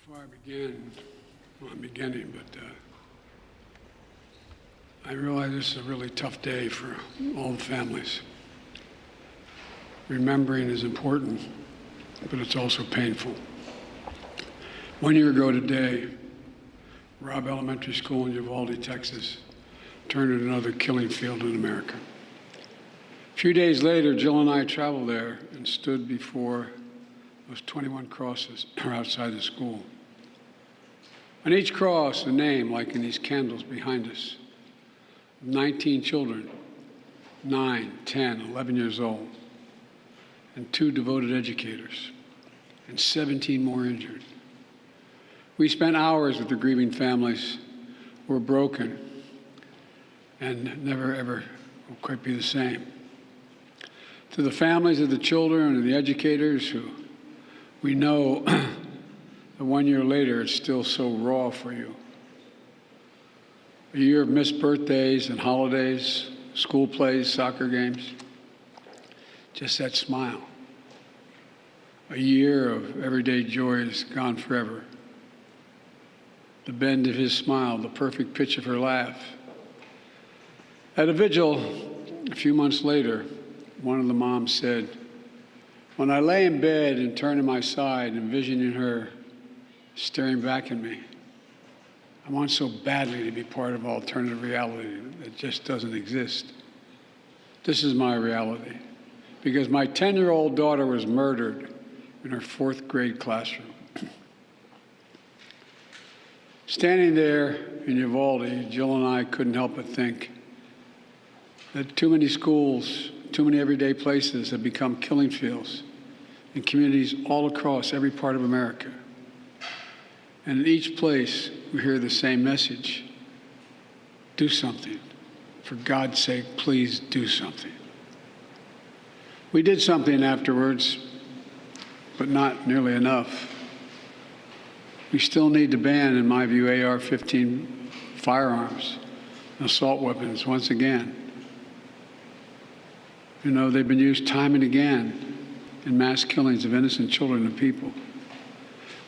Before I begin, well, I'm beginning, but I realize this is a really tough day for all the families. Remembering is important, but it's also painful. 1 year ago today, Robb Elementary School in Uvalde, Texas, turned into another killing field in America. A few days later, Jill and I traveled there and stood before those 21 crosses outside the school. On each cross, a name, like in these candles behind us, 19 children, 9, 10, 11 years old, and 2 devoted educators, and 17 more injured. We spent hours with the grieving families who were broken and never, ever will quite be the same. To the families of the children and the educators who we know that 1 year later it's still so raw for you. A year of missed birthdays and holidays, school plays, soccer games, just that smile. A year of everyday joys gone forever. The bend of his smile, the perfect pitch of her laugh. At a vigil a few months later, one of the moms said, "When I lay in bed and turn to my side, envisioning her staring back at me, I want so badly to be part of alternative reality that just doesn't exist. This is my reality, because my 10-year-old daughter was murdered in her 4th grade classroom." Standing there in Uvalde, Jill and I couldn't help but think that too many schools, too many everyday places have become killing fields in communities all across every part of America. And in each place, we hear the same message: do something. For God's sake, please do something. We did something afterwards, but not nearly enough. We still need to ban, in my view, AR-15 firearms and assault weapons once again. You know, they've been used time and again in mass killings of innocent children and people.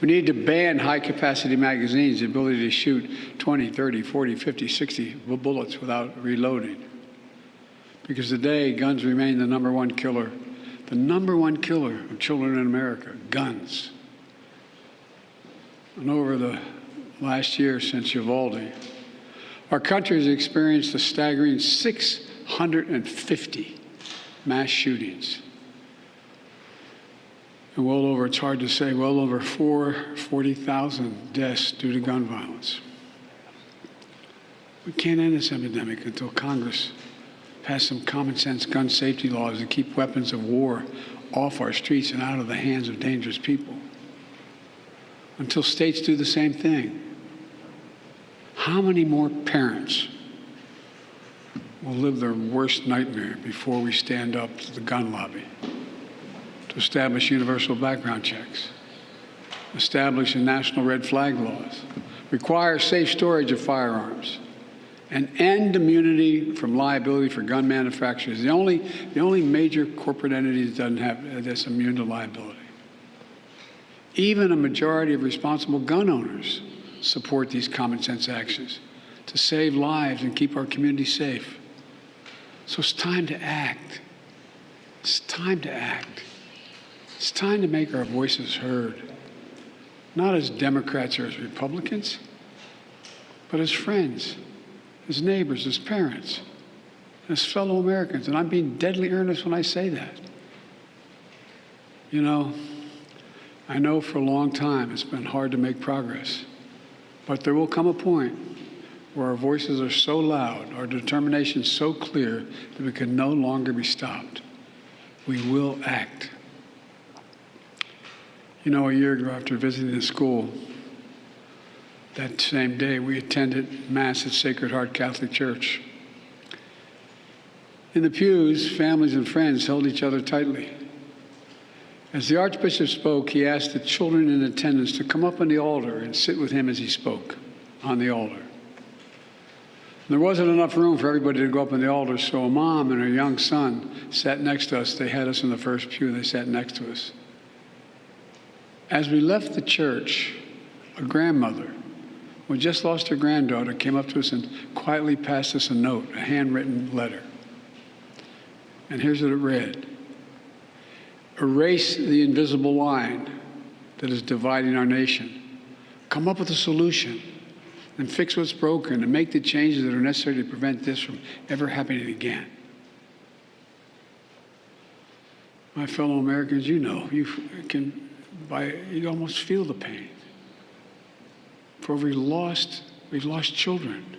We need to ban high-capacity magazines, the ability to shoot 20, 30, 40, 50, 60 bullets without reloading. Because today, guns remain the number one killer of children in America, guns. And over the last year since Uvalde, our country has experienced a staggering 650 mass shootings. And it's hard to say, well over 40,000 deaths due to gun violence. We can't end this epidemic until Congress passes some common sense gun safety laws to keep weapons of war off our streets and out of the hands of dangerous people. Until states do the same thing. How many more parents will live their worst nightmare before we stand up to the gun lobby to establish universal background checks, establish national red flag laws, require safe storage of firearms, and end immunity from liability for gun manufacturers? The only major corporate entity that doesn't have that's immune to liability. Even a majority of responsible gun owners support these common sense actions to save lives and keep our communities safe. So it's time to act. It's time to act. It's time to make our voices heard, not as Democrats or as Republicans, but as friends, as neighbors, as parents, as fellow Americans. And I'm being deadly earnest when I say that. You know, I know for a long time it's been hard to make progress, but there will come a point where our voices are so loud, our determination so clear that we can no longer be stopped. We will act. You know, a year ago after visiting the school, that same day we attended Mass at Sacred Heart Catholic Church. In the pews, families and friends held each other tightly. As the Archbishop spoke, he asked the children in attendance to come up on the altar and sit with him as he spoke on the altar. There wasn't enough room for everybody to go up on the altar, so a mom and her young son sat next to us. They had us in the first pew. They sat next to us. As we left the church, A grandmother who had just lost her granddaughter came up to us and quietly passed us a note, a handwritten letter. And here's what it read. Erase the invisible line that is dividing our nation. Come up with a solution and fix what's broken and make the changes that are necessary to prevent this from ever happening again. My fellow Americans, you know, you almost feel the pain. For we've lost children.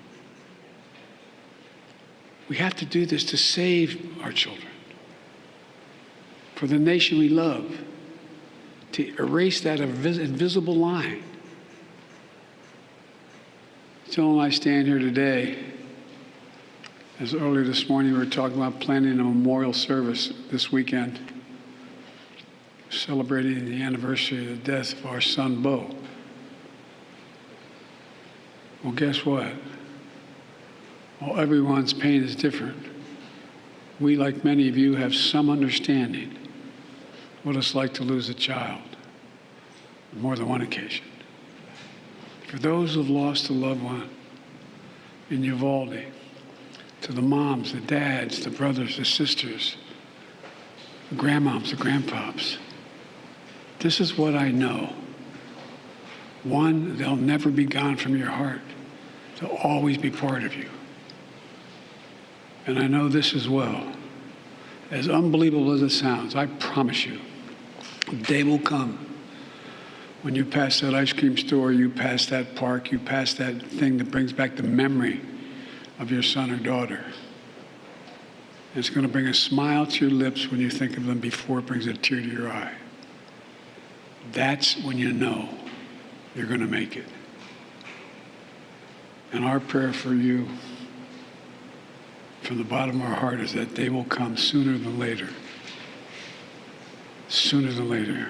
We have to do this to save our children. For the nation we love, to erase that invisible line. Jill and I stand here today, as earlier this morning we were talking about planning a memorial service this weekend, celebrating the anniversary of the death of our son, Bo. Well, guess what? While everyone's pain is different, we, like many of you, have some understanding what it's like to lose a child on more than one occasion. For those who've lost a loved one in Uvalde, to the moms, the dads, the brothers, the sisters, the grandmoms, the grandpops, this is what I know. One, they'll never be gone from your heart. They'll always be part of you. And I know this as well. As unbelievable as it sounds, I promise you, a day will come when you pass that ice cream store, you pass that park, you pass that thing that brings back the memory of your son or daughter. It's going to bring a smile to your lips when you think of them before it brings a tear to your eye. That's when you know you're going to make it. And our prayer for you from the bottom of our heart is that day will come sooner than later. Sooner than later.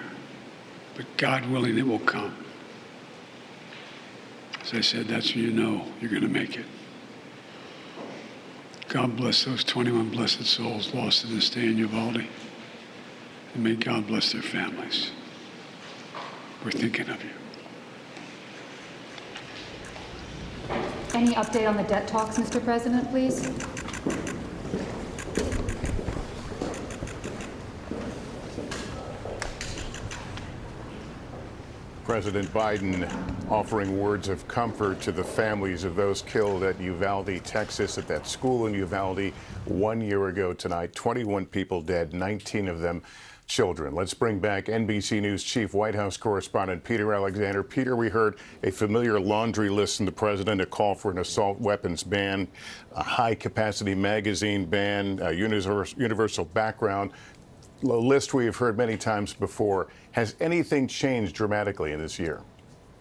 But God willing, it will come. As I said, that's when you know you're going to make it. God bless those 21 blessed souls lost in this day in Uvalde. And may God bless their families. We're thinking of you. Any update on the debt talks, Mr. President, please? President Biden offering words of comfort to the families of those killed at Uvalde, Texas, at that school in Uvalde 1 year ago tonight. 21 people dead, 19 of them children. Let's bring back NBC News Chief White House correspondent Peter Alexander. Peter, we heard a familiar laundry list from the president, a call for an assault weapons ban, a high-capacity magazine ban, a universal background, a list we have heard many times before. Has anything changed dramatically in this year?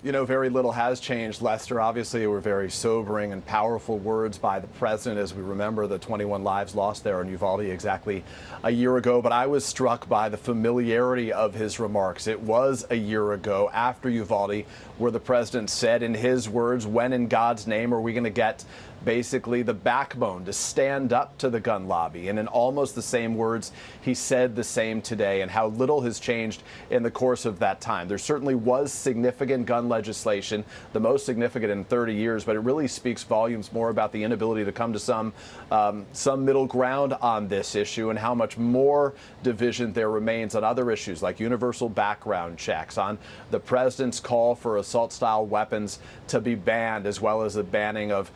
You know, very little has changed, Lester. Obviously, were very sobering and powerful words by the president as we remember the 21 lives lost there in Uvalde exactly a year ago. But I was struck by the familiarity of his remarks. It was a year ago after Uvalde where the president said in his words, when in God's name are we going to get basically the backbone to stand up to the gun lobby? And in almost the same words, he said the same today, and how little has changed in the course of that time. There certainly was significant gun legislation, the most significant in 30 years, but it really speaks volumes more about the inability to come to some middle ground on this issue, and how much more division there remains on other issues like universal background checks, on the president's call for assault-style weapons to be banned, as well as the banning of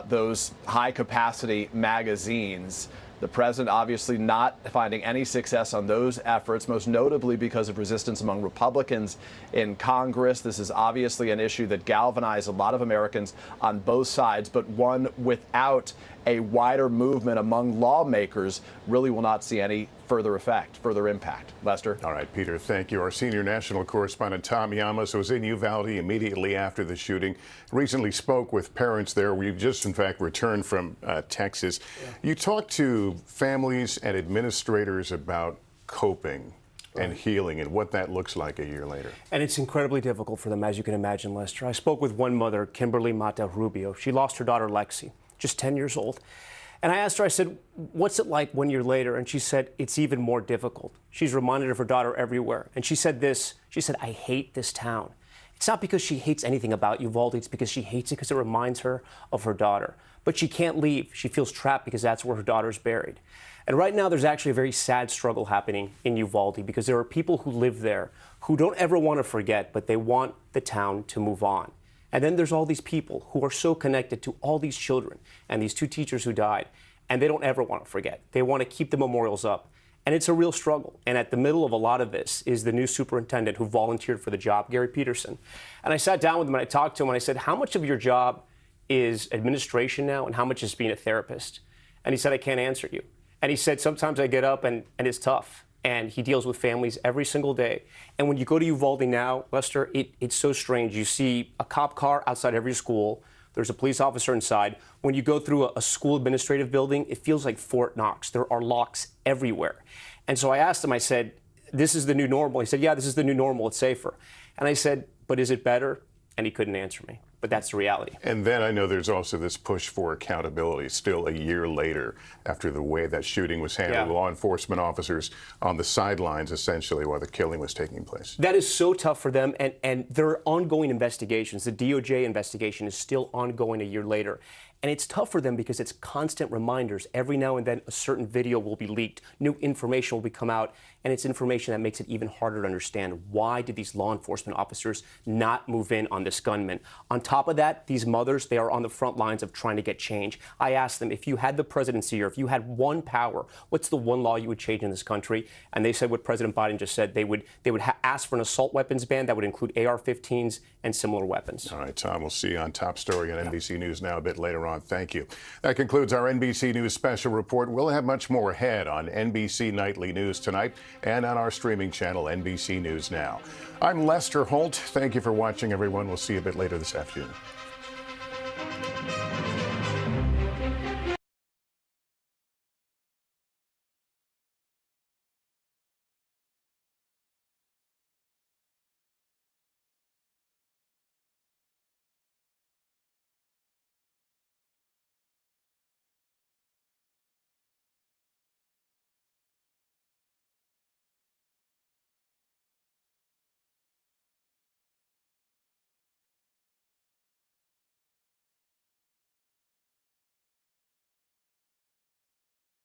those high-capacity magazines. The president obviously not finding any success on those efforts, most notably because of resistance among Republicans in Congress. This is obviously an issue that galvanized a lot of Americans on both sides, but one without a wider movement among lawmakers really will not see any further impact. Lester? All right, Peter, thank you. Our senior national correspondent, Tom Llamas, was in Uvalde immediately after the shooting, recently spoke with parents there. We just, in fact, returned from Texas. Yeah. You talked to families and administrators about coping and healing and what that looks like a year later. And it's incredibly difficult for them, as you can imagine, Lester. I spoke with one mother, Kimberly Mata Rubio. She lost her daughter, Lexi, just 10 years old. And I asked her, I said, what's it like 1 year later? And she said, it's even more difficult. She's reminded of her daughter everywhere. And she said this, she said, I hate this town. It's not because she hates anything about Uvalde. It's because she hates it because it reminds her of her daughter. But she can't leave. She feels trapped because that's where her daughter's buried. And right now, there's actually a very sad struggle happening in Uvalde because there are people who live there who don't ever want to forget, but they want the town to move on. And then there's all these people who are so connected to all these children and these two teachers who died, and they don't ever want to forget. They want to keep the memorials up. And it's a real struggle. And at the middle of a lot of this is the new superintendent who volunteered for the job, Gary Peterson. And I sat down with him and I talked to him and I said, how much of your job is administration now and how much is being a therapist? And he said, I can't answer you. And he said, sometimes I get up and it's tough. And he deals with families every single day. And when you go to Uvalde now, Lester, it's so strange. You see a cop car outside every school. There's a police officer inside. When you go through a school administrative building, it feels like Fort Knox. There are locks everywhere. And so I asked him, I said, this is the new normal. He said, yeah, this is the new normal. It's safer. And I said, but is it better? And he couldn't answer me. But that's the reality. And then I know there's also this push for accountability still a year later after the way that shooting was handled. Yeah. Law enforcement officers on the sidelines, essentially, while the killing was taking place. That is so tough for them. And there are ongoing investigations. The DOJ investigation is still ongoing a year later. And it's tough for them because it's constant reminders. Every now and then, a certain video will be leaked. New information will come out. And it's information that makes it even harder to understand. Why did these law enforcement officers not move in on this gunman? On top of that, these mothers, they are on the front lines of trying to get change. I asked them, if you had the presidency or if you had one power, what's the one law you would change in this country? And they said what President Biden just said. They would ask for an assault weapons ban that would include AR-15s and similar weapons. All right, Tom, we'll see you on Top Story on NBC News now a bit later on. Thank you. That concludes our NBC News special report. We'll have much more ahead on NBC Nightly News tonight and on our streaming channel, NBC News Now. I'm Lester Holt. Thank you for watching, everyone. We'll see you a bit later this afternoon.